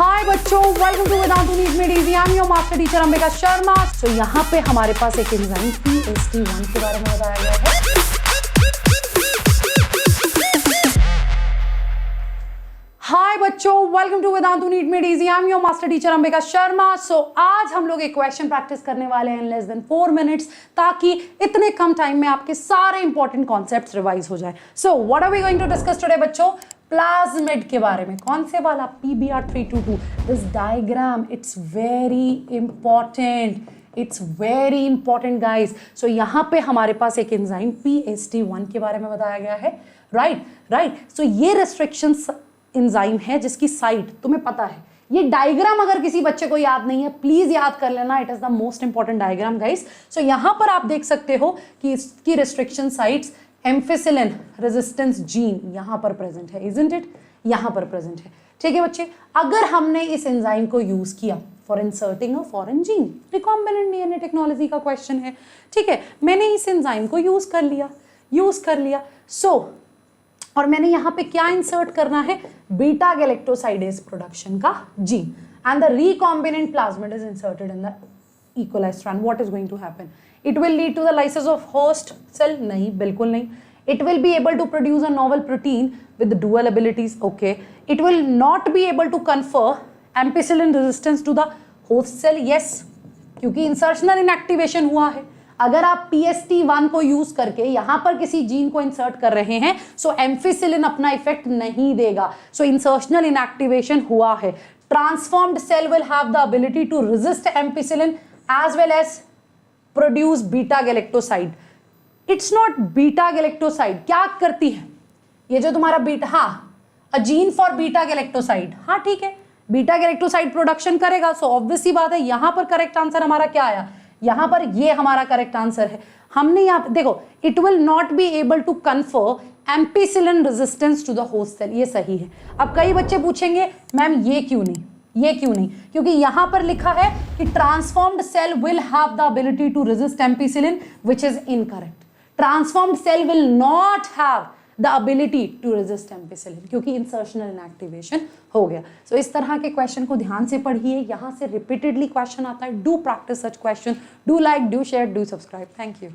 हाय बच्चों, welcome to Vedantu NEET made easy. I am your master teacher Ambika Sharma. तो यहाँ पे हमारे पास एक एंजाइम PST1 के बारे में बताया गया है। हाय बच्चों, welcome to Vedantu NEET made easy. I am your master teacher Ambika Sharma. आज हम लोग एक क्वेश्चन प्रैक्टिस करने वाले हैं इन लेस देन 4 मिनट्स, ताकि इतने कम टाइम में आपके सारे इंपॉर्टेंट कॉन्सेप्ट्स रिवाइज हो जाए। So what are we going to discuss today बच्चों? प्लाज्मिड के बारे में। कौन से वाला? PBr322। This diagram it's very important, it's very important guys. So यहाँ पे हमारे पास एक एंजाइम PST1 के बारे में बताया गया है। राइट। सो ये रेस्ट्रिक्शन एंजाइम है जिसकी साइट तुम्हें पता है। ये डायग्राम अगर किसी बच्चे को याद नहीं है प्लीज याद कर लेना, it is the most important diagram guys. So यहाँ पर आप देख सकते हो कि इसकी restriction sites ampicillin resistance gene यहाँ पर प्रेजेंट है, इजंट इट? यहाँ पर प्रेजेंट है। ठीक है बच्चे, अगर हमने इस एंजाइम को यूज किया for inserting a foreign gene, recombinant DNA technology का क्वेश्चन है। ठीक है, मैंने इस एंजाइम को यूज कर लिया। और मैंने यहाँ पे क्या इंसर्ट करना है? बीटा गैलेक्टोसाइडेज प्रोडक्शन का gene, and the recombinant plasmid is inserted in the E. coli strand. What is going to happen? It will lead to the lysis of host cell? नहीं, बिल्कुल नहीं. It will be able to produce a novel protein with dual abilities. Okay. It will not be able to confer ampicillin resistance to the host cell. Yes, क्योंकि insertional inactivation हुआ है। अगर आप PST1 को use करके यहां पर किसी जीन को इंसर्ट कर रहे हैं, सो एम्फिसिलिन अपना इफेक्ट नहीं देगा। सो इंसर्शनल इनएक्टिवेशन हुआ है। Transformed cell will have the ability to resist ampicillin as well as produce beta galactoside. It's not beta galactoside. क्या करती है ये जो तुम्हारा बीटा? हाँ, a gene for beta galactoside. हाँ ठीक है, बीटा गैलेक्टोसाइड प्रोडक्शन करेगा। सो ऑब्वियस सी बात है, यहां पर करेक्ट आंसर हमारा क्या आया? यहां पर ये हमारा करेक्ट आंसर है। हमने यहाँ देखो, it will not be able to confer ampicillin resistance to the host cell. ये सही है। अब कई बच्चे पूछेंगे मैम ये क्यों नहीं? क्योंकि यहां पर लिखा है कि transformed cell will have the ability to resist ampicillin, which is incorrect. Transformed cell will not have the ability to resist ampicillin, क्योंकि इंसर्शनल इनएक्टिवेशन हो गया। सो इस तरह के क्वेश्चन को ध्यान से पढ़िए, यहां से रिपीटेडली क्वेश्चन आता है। Do practice such question, do like, do share, do subscribe. Thank you.